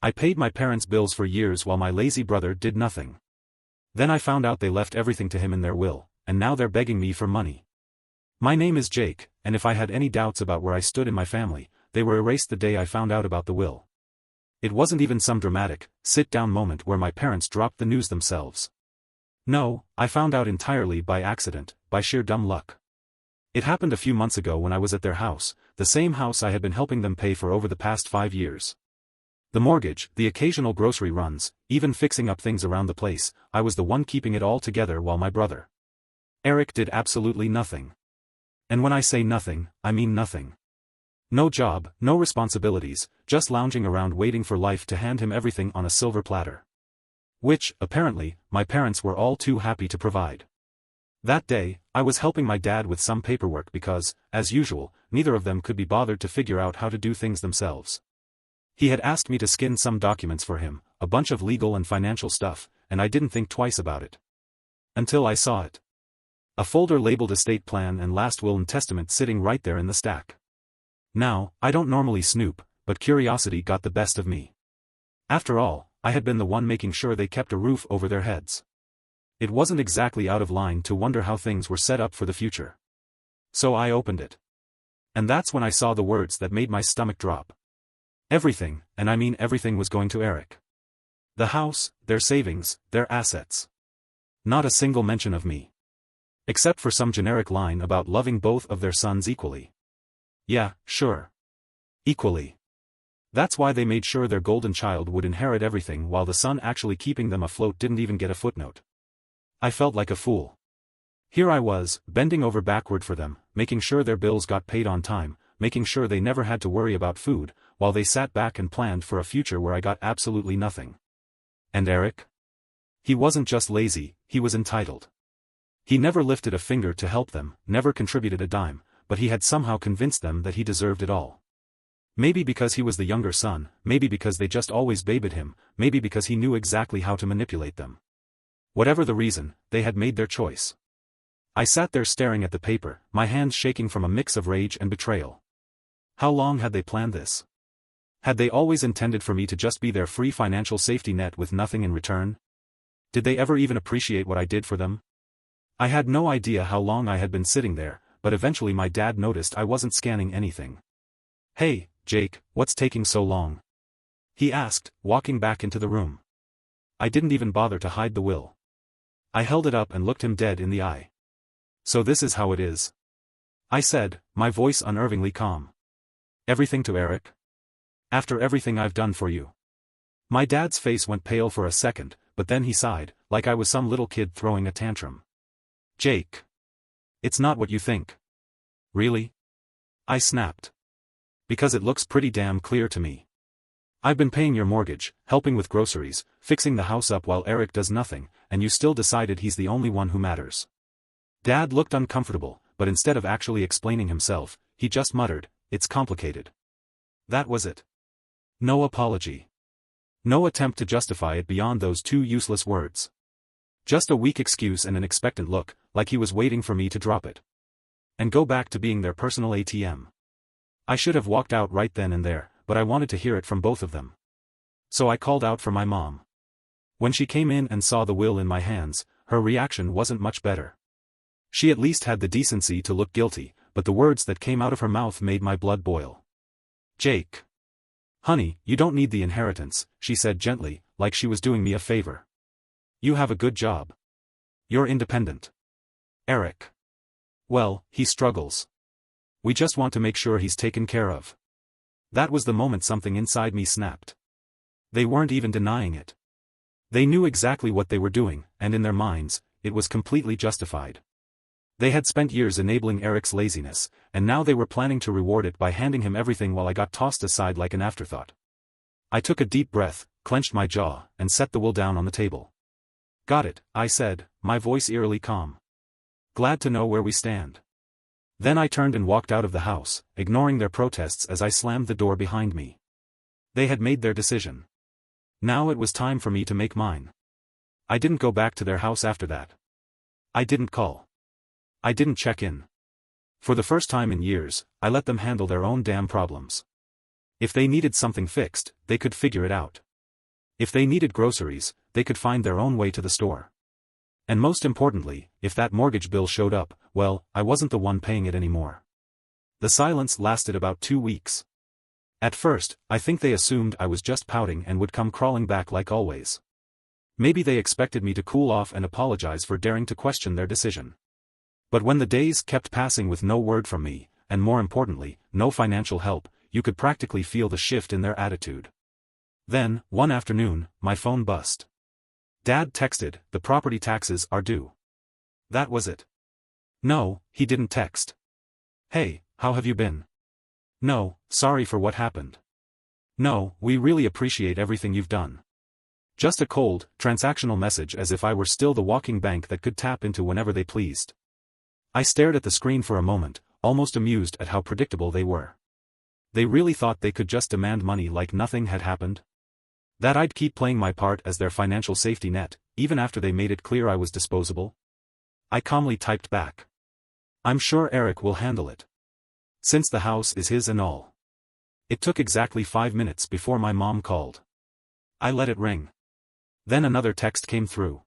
I paid my parents' bills for years while my lazy brother did nothing. Then I found out they left everything to him in their will, and now they're begging me for money. My name is Jake, and if I had any doubts about where I stood in my family, they were erased the day I found out about the will. It wasn't even some dramatic, sit-down moment where my parents dropped the news themselves. No, I found out entirely by accident, by sheer dumb luck. It happened a few months ago when I was at their house, the same house I had been helping them pay for over the past 5 years. The mortgage, the occasional grocery runs, even fixing up things around the place, I was the one keeping it all together while my brother, Eric, did absolutely nothing. And when I say nothing, I mean nothing. No job, no responsibilities, just lounging around waiting for life to hand him everything on a silver platter. Which, apparently, my parents were all too happy to provide. That day, I was helping my dad with some paperwork because, as usual, neither of them could be bothered to figure out how to do things themselves. He had asked me to skin some documents for him, a bunch of legal and financial stuff, and I didn't think twice about it. Until I saw it. A folder labeled estate plan and last will and testament sitting right there in the stack. Now, I don't normally snoop, but curiosity got the best of me. After all, I had been the one making sure they kept a roof over their heads. It wasn't exactly out of line to wonder how things were set up for the future. So I opened it. And that's when I saw the words that made my stomach drop. Everything, and I mean everything, was going to Eric. The house, their savings, their assets. Not a single mention of me. Except for some generic line about loving both of their sons equally. Yeah, sure. Equally. That's why they made sure their golden child would inherit everything while the son actually keeping them afloat didn't even get a footnote. I felt like a fool. Here I was, bending over backward for them, making sure their bills got paid on time, making sure they never had to worry about food, while they sat back and planned for a future where I got absolutely nothing. And Eric? He wasn't just lazy, he was entitled. He never lifted a finger to help them, never contributed a dime, but he had somehow convinced them that he deserved it all. Maybe because he was the younger son, maybe because they just always babied him, maybe because he knew exactly how to manipulate them. Whatever the reason, they had made their choice. I sat there staring at the paper, my hands shaking from a mix of rage and betrayal. How long had they planned this? Had they always intended for me to just be their free financial safety net with nothing in return? Did they ever even appreciate what I did for them? I had no idea how long I had been sitting there, but eventually my dad noticed I wasn't scanning anything. "Hey, Jake, what's taking so long?" he asked, walking back into the room. I didn't even bother to hide the will. I held it up and looked him dead in the eye. "So this is how it is," I said, my voice unnervingly calm. "Everything to Eric? After everything I've done for you?" My dad's face went pale for a second, but then he sighed, like I was some little kid throwing a tantrum. "Jake. It's not what you think." "Really?" I snapped. "Because it looks pretty damn clear to me. I've been paying your mortgage, helping with groceries, fixing the house up while Eric does nothing, and you still decided he's the only one who matters." Dad looked uncomfortable, but instead of actually explaining himself, he just muttered, "It's complicated." That was it. No apology. No attempt to justify it beyond those two useless words. Just a weak excuse and an expectant look, like he was waiting for me to drop it. And go back to being their personal ATM. I should have walked out right then and there, but I wanted to hear it from both of them. So I called out for my mom. When she came in and saw the will in my hands, her reaction wasn't much better. She at least had the decency to look guilty, but the words that came out of her mouth made my blood boil. "Jake. Honey, you don't need the inheritance," she said gently, like she was doing me a favor. "You have a good job. You're independent. Eric. Well, he struggles. We just want to make sure he's taken care of." That was the moment something inside me snapped. They weren't even denying it. They knew exactly what they were doing, and in their minds, it was completely justified. They had spent years enabling Eric's laziness, and now they were planning to reward it by handing him everything while I got tossed aside like an afterthought. I took a deep breath, clenched my jaw, and set the will down on the table. "Got it," I said, my voice eerily calm. "Glad to know where we stand." Then I turned and walked out of the house, ignoring their protests as I slammed the door behind me. They had made their decision. Now it was time for me to make mine. I didn't go back to their house after that. I didn't call. I didn't check in. For the first time in years, I let them handle their own damn problems. If they needed something fixed, they could figure it out. If they needed groceries, they could find their own way to the store. And most importantly, if that mortgage bill showed up, well, I wasn't the one paying it anymore. The silence lasted about 2 weeks. At first, I think they assumed I was just pouting and would come crawling back like always. Maybe they expected me to cool off and apologize for daring to question their decision. But when the days kept passing with no word from me, and more importantly, no financial help, you could practically feel the shift in their attitude. Then, one afternoon, my phone buzzed. Dad texted, "The property taxes are due." That was it. No, he didn't text. "Hey, how have you been?" No, "Sorry for what happened." No, "We really appreciate everything you've done." Just a cold, transactional message as if I were still the walking bank that could tap into whenever they pleased. I stared at the screen for a moment, almost amused at how predictable they were. They really thought they could just demand money like nothing had happened? That I'd keep playing my part as their financial safety net, even after they made it clear I was disposable? I calmly typed back. "I'm sure Eric will handle it. Since the house is his and all." It took exactly 5 minutes before my mom called. I let it ring. Then another text came through.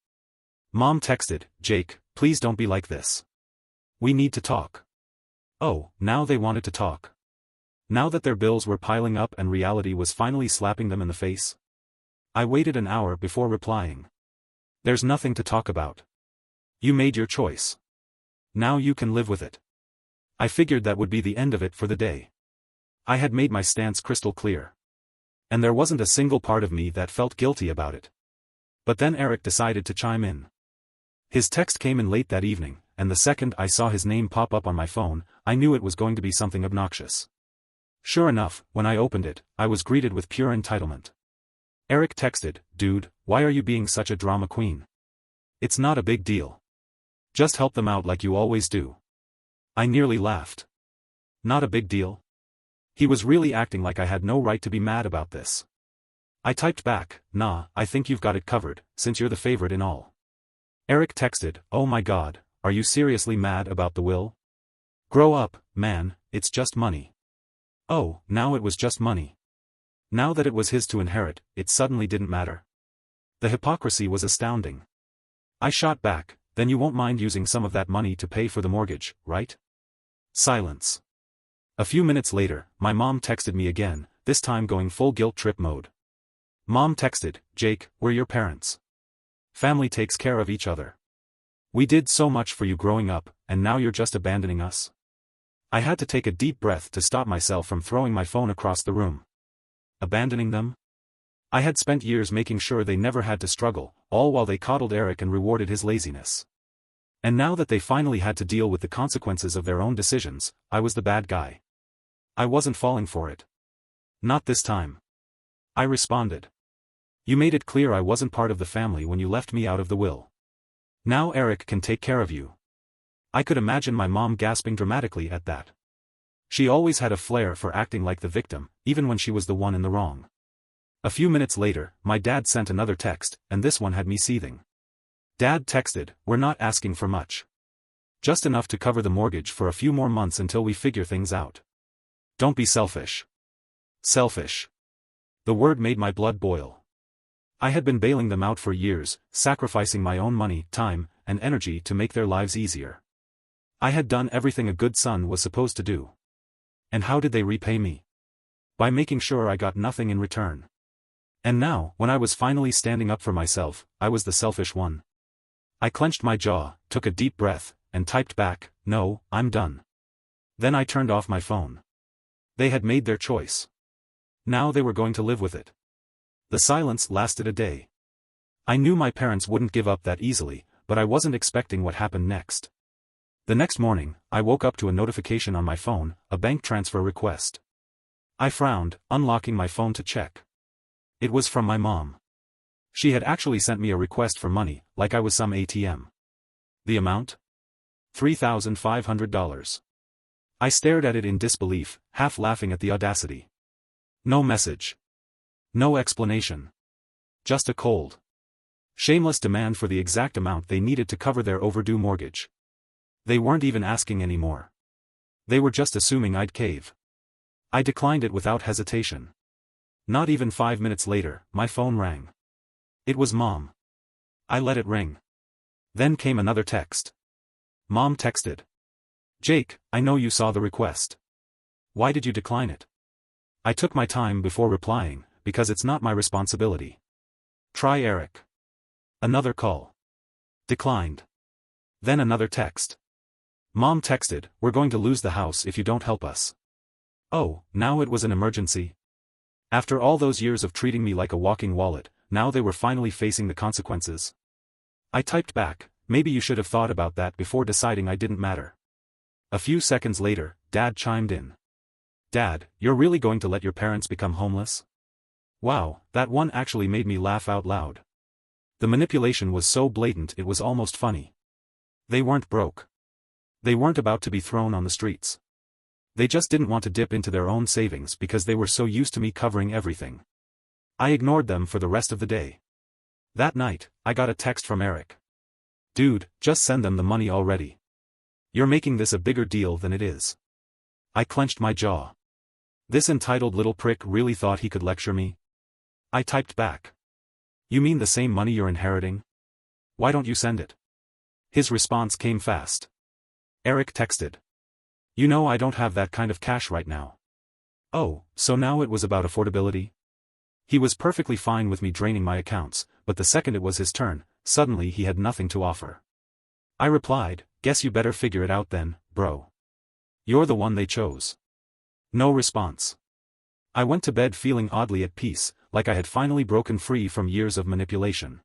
Mom texted, "Jake, please don't be like this. We need to talk." Oh, now they wanted to talk. Now that their bills were piling up and reality was finally slapping them in the face. I waited an hour before replying. "There's nothing to talk about. You made your choice. Now you can live with it." I figured that would be the end of it for the day. I had made my stance crystal clear. And there wasn't a single part of me that felt guilty about it. But then Eric decided to chime in. His text came in late that evening, and the second I saw his name pop up on my phone, I knew it was going to be something obnoxious. Sure enough, when I opened it, I was greeted with pure entitlement. Eric texted, "Dude, why are you being such a drama queen? It's not a big deal. Just help them out like you always do." I nearly laughed. Not a big deal? He was really acting like I had no right to be mad about this. I typed back, "Nah, I think you've got it covered, since you're the favorite in all." Eric texted, "Oh my god, are you seriously mad about the will? Grow up, man, it's just money." Oh, now it was just money. Now that it was his to inherit, it suddenly didn't matter. The hypocrisy was astounding. I shot back, "Then you won't mind using some of that money to pay for the mortgage, right?" Silence. A few minutes later, my mom texted me again, this time going full guilt trip mode. Mom texted, "Jake, we're your parents. Family takes care of each other. We did so much for you growing up, and now you're just abandoning us?" I had to take a deep breath to stop myself from throwing my phone across the room. Abandoning them? I had spent years making sure they never had to struggle, all while they coddled Eric and rewarded his laziness. And now that they finally had to deal with the consequences of their own decisions, I was the bad guy. I wasn't falling for it. Not this time. I responded. "You made it clear I wasn't part of the family when you left me out of the will. Now Eric can take care of you." I could imagine my mom gasping dramatically at that. She always had a flair for acting like the victim, even when she was the one in the wrong. A few minutes later, my dad sent another text, and this one had me seething. Dad texted, "We're not asking for much. Just enough to cover the mortgage for a few more months until we figure things out. Don't be selfish." Selfish. The word made my blood boil. I had been bailing them out for years, sacrificing my own money, time, and energy to make their lives easier. I had done everything a good son was supposed to do. And how did they repay me? By making sure I got nothing in return. And now, when I was finally standing up for myself, I was the selfish one. I clenched my jaw, took a deep breath, and typed back, "No, I'm done." Then I turned off my phone. They had made their choice. Now they were going to live with it. The silence lasted a day. I knew my parents wouldn't give up that easily, but I wasn't expecting what happened next. The next morning, I woke up to a notification on my phone, a bank transfer request. I frowned, unlocking my phone to check. It was from my mom. She had actually sent me a request for money, like I was some ATM. The amount? $3,500. I stared at it in disbelief, half laughing at the audacity. No message. No explanation. Just a cold, shameless demand for the exact amount they needed to cover their overdue mortgage. They weren't even asking anymore. They were just assuming I'd cave. I declined it without hesitation. Not even 5 minutes later, my phone rang. It was Mom. I let it ring. Then came another text. Mom texted. Jake, I know you saw the request. Why did you decline it? I took my time before replying, because it's not my responsibility. Try Eric. Another call. Declined. Then another text. Mom texted, we're going to lose the house if you don't help us. Oh, now it was an emergency? After all those years of treating me like a walking wallet, now they were finally facing the consequences. I typed back, maybe you should have thought about that before deciding I didn't matter. A few seconds later, Dad chimed in. Dad, you're really going to let your parents become homeless? Wow, that one actually made me laugh out loud. The manipulation was so blatant it was almost funny. They weren't broke. They weren't about to be thrown on the streets. They just didn't want to dip into their own savings because they were so used to me covering everything. I ignored them for the rest of the day. That night, I got a text from Eric. Dude, just send them the money already. You're making this a bigger deal than it is. I clenched my jaw. This entitled little prick really thought he could lecture me? I typed back. You mean the same money you're inheriting? Why don't you send it? His response came fast. Eric texted. You know I don't have that kind of cash right now. Oh, so now it was about affordability? He was perfectly fine with me draining my accounts, but the second it was his turn, suddenly he had nothing to offer. I replied, guess you better figure it out then, bro. You're the one they chose. No response. I went to bed feeling oddly at peace, like I had finally broken free from years of manipulation.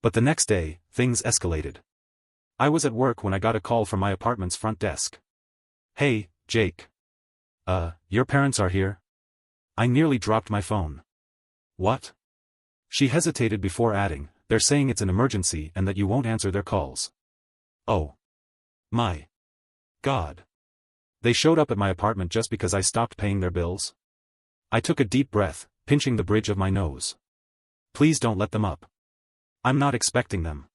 But the next day, things escalated. I was at work when I got a call from my apartment's front desk. Hey, Jake. Your parents are here? I nearly dropped my phone. What? She hesitated before adding, they're saying it's an emergency and that you won't answer their calls. Oh. My. God. They showed up at my apartment just because I stopped paying their bills? I took a deep breath, pinching the bridge of my nose. Please don't let them up. I'm not expecting them.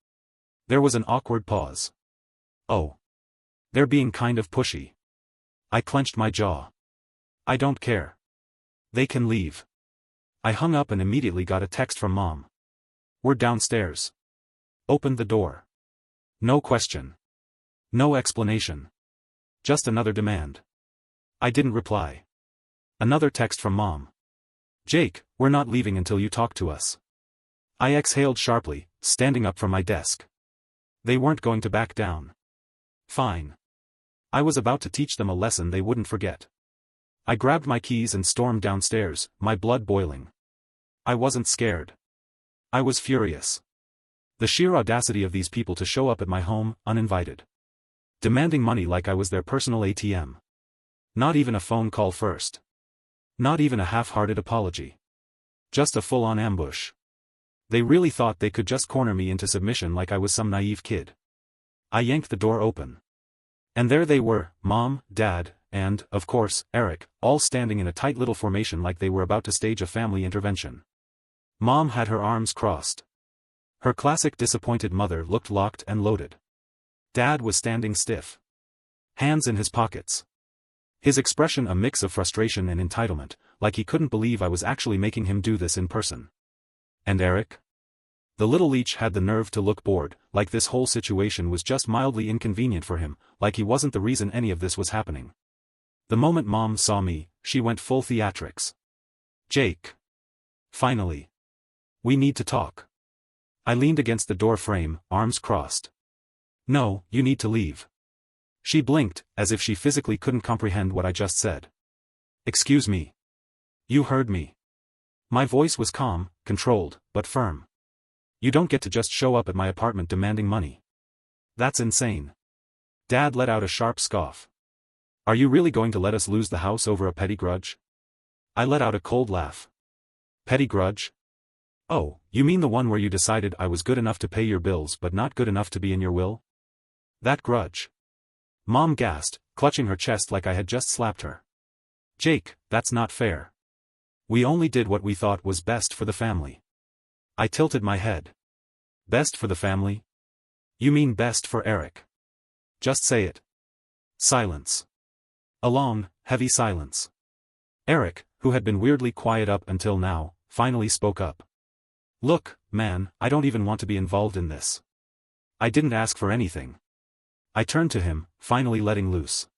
There was an awkward pause. Oh. They're being kind of pushy. I clenched my jaw. I don't care. They can leave. I hung up and immediately got a text from Mom. We're downstairs. Opened the door. No question. No explanation. Just another demand. I didn't reply. Another text from Mom. Jake, we're not leaving until you talk to us. I exhaled sharply, standing up from my desk. They weren't going to back down. Fine. I was about to teach them a lesson they wouldn't forget. I grabbed my keys and stormed downstairs, my blood boiling. I wasn't scared. I was furious. The sheer audacity of these people to show up at my home, uninvited. Demanding money like I was their personal ATM. Not even a phone call first. Not even a half-hearted apology. Just a full-on ambush. They really thought they could just corner me into submission like I was some naive kid. I yanked the door open. And there they were, Mom, Dad, and, of course, Eric, all standing in a tight little formation like they were about to stage a family intervention. Mom had her arms crossed. Her classic disappointed mother looked locked and loaded. Dad was standing stiff. Hands in his pockets. His expression a mix of frustration and entitlement, like he couldn't believe I was actually making him do this in person. And Eric? The little leech had the nerve to look bored, like this whole situation was just mildly inconvenient for him, like he wasn't the reason any of this was happening. The moment Mom saw me, she went full theatrics. Jake. Finally. We need to talk. I leaned against the door frame, arms crossed. No, you need to leave. She blinked, as if she physically couldn't comprehend what I just said. Excuse me. You heard me. My voice was calm, controlled, but firm. You don't get to just show up at my apartment demanding money. That's insane. Dad let out a sharp scoff. Are you really going to let us lose the house over a petty grudge? I let out a cold laugh. Petty grudge? Oh, you mean the one where you decided I was good enough to pay your bills but not good enough to be in your will? That grudge. Mom gasped, clutching her chest like I had just slapped her. Jake, that's not fair. We only did what we thought was best for the family. I tilted my head. Best for the family? You mean best for Eric? Just say it. Silence. A long, heavy silence. Eric, who had been weirdly quiet up until now, finally spoke up. Look, man, I don't even want to be involved in this. I didn't ask for anything. I turned to him, finally letting loose.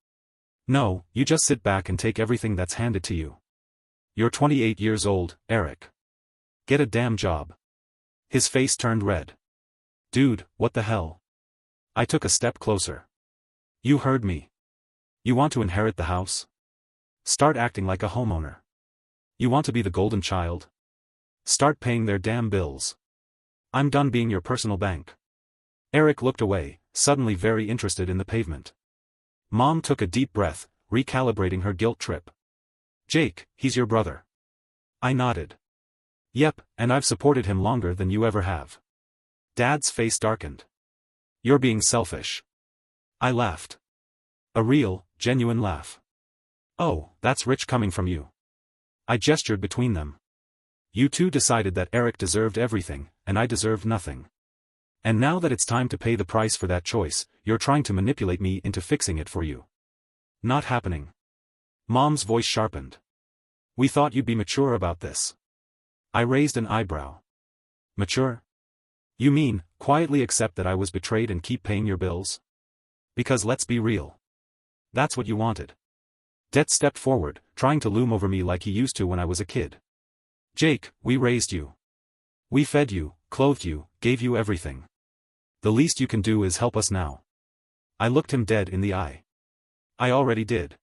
No, you just sit back and take everything that's handed to you. You're 28 years old, Eric. Get a damn job. His face turned red. Dude, what the hell? I took a step closer. You heard me. You want to inherit the house? Start acting like a homeowner. You want to be the golden child? Start paying their damn bills. I'm done being your personal bank. Eric looked away, suddenly very interested in the pavement. Mom took a deep breath, recalibrating her guilt trip. Jake, he's your brother. I nodded. Yep, and I've supported him longer than you ever have. Dad's face darkened. You're being selfish. I laughed. A real, genuine laugh. Oh, that's rich coming from you. I gestured between them. You two decided that Eric deserved everything, and I deserved nothing. And now that it's time to pay the price for that choice, you're trying to manipulate me into fixing it for you. Not happening. Mom's voice sharpened. We thought you'd be mature about this. I raised an eyebrow. Mature? You mean, quietly accept that I was betrayed and keep paying your bills? Because let's be real. That's what you wanted. Det stepped forward, trying to loom over me like he used to when I was a kid. Jake, we raised you. We fed you, clothed you, gave you everything. The least you can do is help us now. I looked him dead in the eye. I already did.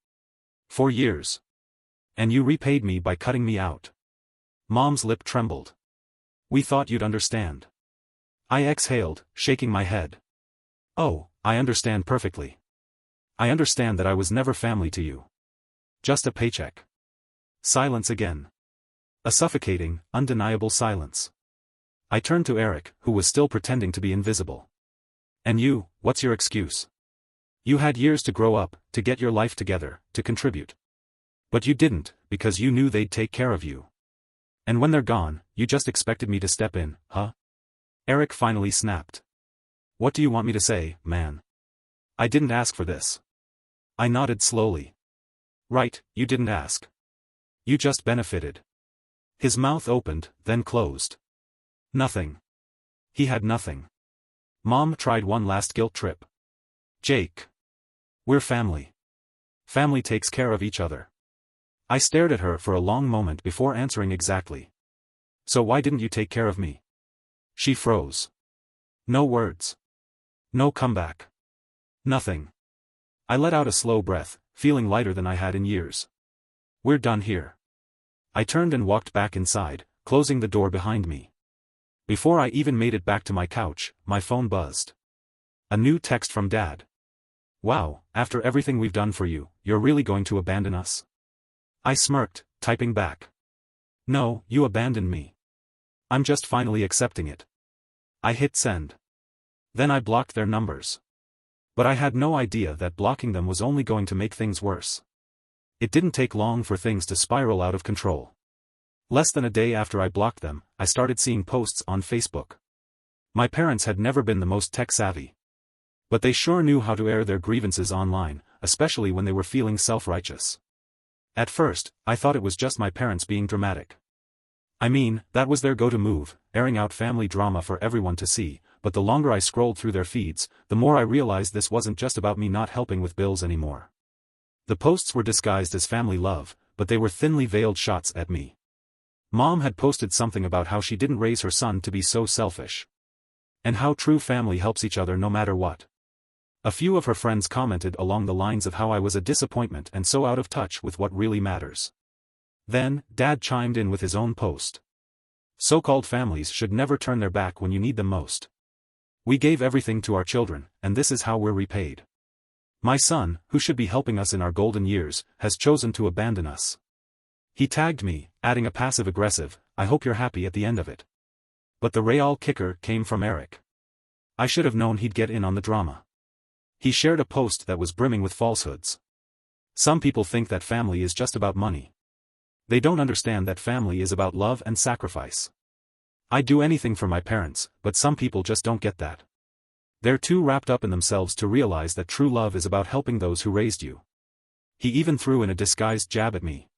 For years. And you repaid me by cutting me out. Mom's lip trembled. We thought you'd understand. I exhaled, shaking my head. Oh, I understand perfectly. I understand that I was never family to you. Just a paycheck. Silence again. A suffocating, undeniable silence. I turned to Eric, who was still pretending to be invisible. And you, what's your excuse? You had years to grow up, to get your life together, to contribute. But you didn't, because you knew they'd take care of you. And when they're gone, you just expected me to step in, huh? Eric finally snapped. What do you want me to say, man? I didn't ask for this. I nodded slowly. Right, you didn't ask. You just benefited. His mouth opened, then closed. Nothing. He had nothing. Mom tried one last guilt trip. Jake. We're family. Family takes care of each other. I stared at her for a long moment before answering exactly. So why didn't you take care of me? She froze. No words. No comeback. Nothing. I let out a slow breath, feeling lighter than I had in years. We're done here. I turned and walked back inside, closing the door behind me. Before I even made it back to my couch, my phone buzzed. A new text from Dad. Wow, after everything we've done for you, you're really going to abandon us? I smirked, typing back. No, you abandoned me. I'm just finally accepting it. I hit send. Then I blocked their numbers. But I had no idea that blocking them was only going to make things worse. It didn't take long for things to spiral out of control. Less than a day after I blocked them, I started seeing posts on Facebook. My parents had never been the most tech-savvy. But they sure knew how to air their grievances online, especially when they were feeling self-righteous. At first, I thought it was just my parents being dramatic. I mean, that was their go-to move, airing out family drama for everyone to see, but the longer I scrolled through their feeds, the more I realized this wasn't just about me not helping with bills anymore. The posts were disguised as family love, but they were thinly veiled shots at me. Mom had posted something about how she didn't raise her son to be so selfish. And how true family helps each other no matter what. A few of her friends commented along the lines of how I was a disappointment and so out of touch with what really matters. Then, Dad chimed in with his own post. So-called families should never turn their back when you need them most. We gave everything to our children, and this is how we're repaid. My son, who should be helping us in our golden years, has chosen to abandon us. He tagged me, adding a passive-aggressive, I hope you're happy at the end of it. But the real kicker came from Eric. I should have known he'd get in on the drama. He shared a post that was brimming with falsehoods. Some people think that family is just about money. They don't understand that family is about love and sacrifice. I'd do anything for my parents, but some people just don't get that. They're too wrapped up in themselves to realize that true love is about helping those who raised you. He even threw in a disguised jab at me.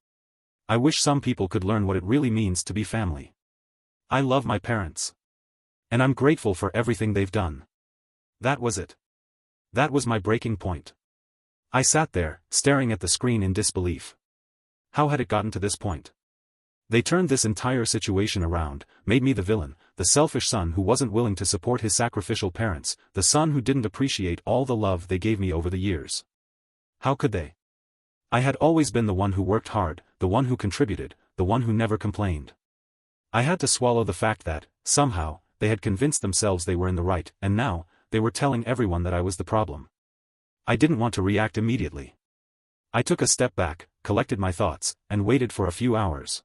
I wish some people could learn what it really means to be family. I love my parents. And I'm grateful for everything they've done. That was it. That was my breaking point. I sat there, staring at the screen in disbelief. How had it gotten to this point? They turned this entire situation around, made me the villain, the selfish son who wasn't willing to support his sacrificial parents, the son who didn't appreciate all the love they gave me over the years. How could they? I had always been the one who worked hard, the one who contributed, the one who never complained. I had to swallow the fact that, somehow, they had convinced themselves they were in the right, and now, they were telling everyone that I was the problem. I didn't want to react immediately. I took a step back, collected my thoughts, and waited for a few hours.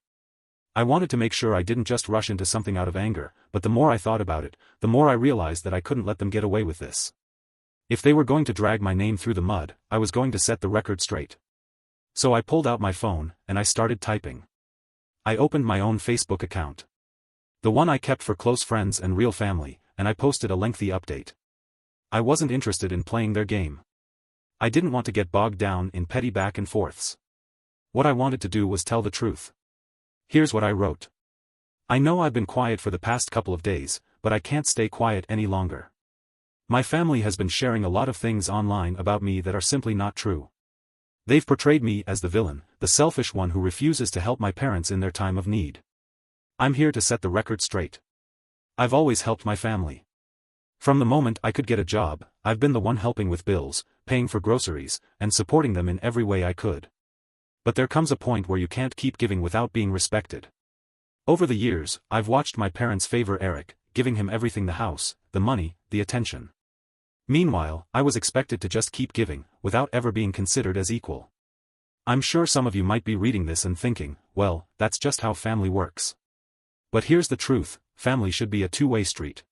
I wanted to make sure I didn't just rush into something out of anger, but the more I thought about it, the more I realized that I couldn't let them get away with this. If they were going to drag my name through the mud, I was going to set the record straight. So I pulled out my phone, and I started typing. I opened my own Facebook account. The one I kept for close friends and real family, and I posted a lengthy update. I wasn't interested in playing their game. I didn't want to get bogged down in petty back and forths. What I wanted to do was tell the truth. Here's what I wrote. I know I've been quiet for the past couple of days, but I can't stay quiet any longer. My family has been sharing a lot of things online about me that are simply not true. They've portrayed me as the villain, the selfish one who refuses to help my parents in their time of need. I'm here to set the record straight. I've always helped my family. From the moment I could get a job, I've been the one helping with bills, paying for groceries, and supporting them in every way I could. But there comes a point where you can't keep giving without being respected. Over the years, I've watched my parents favor Eric, giving him everything: the house, the money, the attention. Meanwhile, I was expected to just keep giving, without ever being considered as equal. I'm sure some of you might be reading this and thinking, well, that's just how family works. But here's the truth: family should be a two-way street.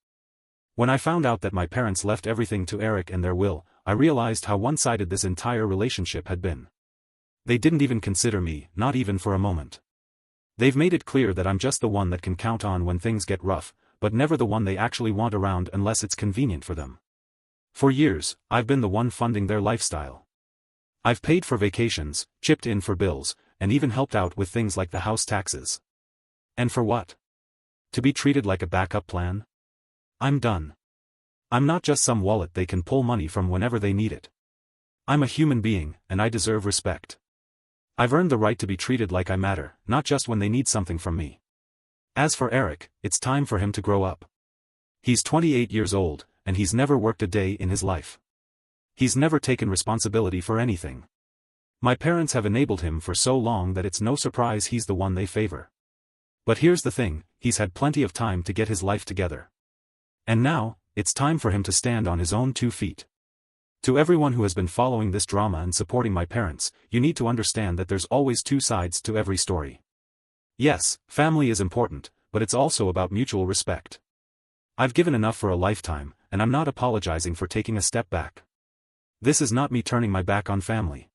When I found out that my parents left everything to Eric and their will, I realized how one-sided this entire relationship had been. They didn't even consider me, not even for a moment. They've made it clear that I'm just the one that can count on when things get rough, but never the one they actually want around unless it's convenient for them. For years, I've been the one funding their lifestyle. I've paid for vacations, chipped in for bills, and even helped out with things like the house taxes. And for what? To be treated like a backup plan? I'm done. I'm not just some wallet they can pull money from whenever they need it. I'm a human being, and I deserve respect. I've earned the right to be treated like I matter, not just when they need something from me. As for Eric, it's time for him to grow up. He's 28 years old, and he's never worked a day in his life. He's never taken responsibility for anything. My parents have enabled him for so long that it's no surprise he's the one they favor. But here's the thing: he's had plenty of time to get his life together. And now, it's time for him to stand on his own 2 feet. To everyone who has been following this drama and supporting my parents, you need to understand that there's always 2 sides to every story. Yes, family is important, but it's also about mutual respect. I've given enough for a lifetime, and I'm not apologizing for taking a step back. This is not me turning my back on family.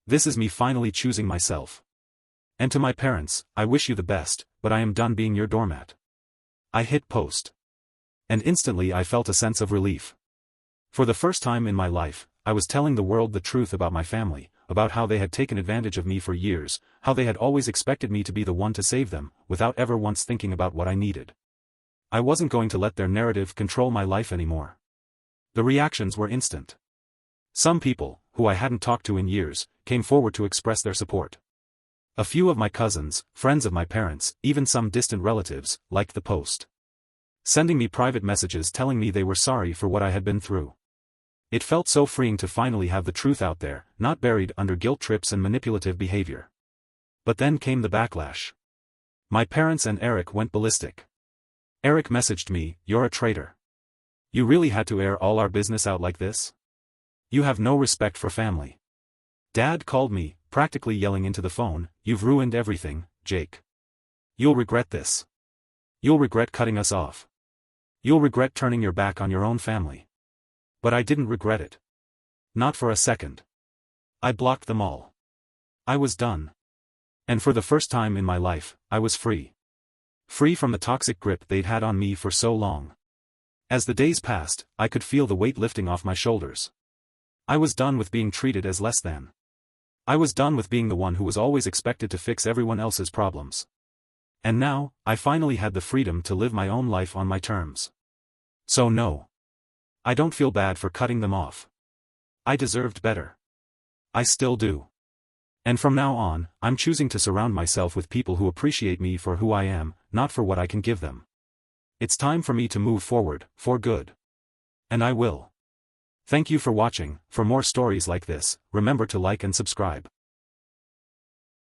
This is me finally choosing myself. And to my parents, I wish you the best, but I am done being your doormat. I hit post. And instantly I felt a sense of relief. For the first time in my life, I was telling the world the truth about my family, about how they had taken advantage of me for years, how they had always expected me to be the one to save them, without ever once thinking about what I needed. I wasn't going to let their narrative control my life anymore. The reactions were instant. Some people, who I hadn't talked to in years, came forward to express their support. A few of my cousins, friends of my parents, even some distant relatives, liked the post, sending me private messages telling me they were sorry for what I had been through. It felt so freeing to finally have the truth out there, not buried under guilt trips and manipulative behavior. But then came the backlash. My parents and Eric went ballistic. Eric messaged me, "You're a traitor. You really had to air all our business out like this? You have no respect for family." Dad called me, practically yelling into the phone, "You've ruined everything, Jake. You'll regret this. You'll regret cutting us off. You'll regret turning your back on your own family." But I didn't regret it. Not for a second. I blocked them all. I was done. And for the first time in my life, I was free. Free from the toxic grip they'd had on me for so long. As the days passed, I could feel the weight lifting off my shoulders. I was done with being treated as less than. I was done with being the one who was always expected to fix everyone else's problems. And now, I finally had the freedom to live my own life on my terms. So no. I don't feel bad for cutting them off. I deserved better. I still do. And from now on, I'm choosing to surround myself with people who appreciate me for who I am, not for what I can give them. It's time for me to move forward, for good. And I will. Thank you for watching. For more stories like this, remember to like and subscribe.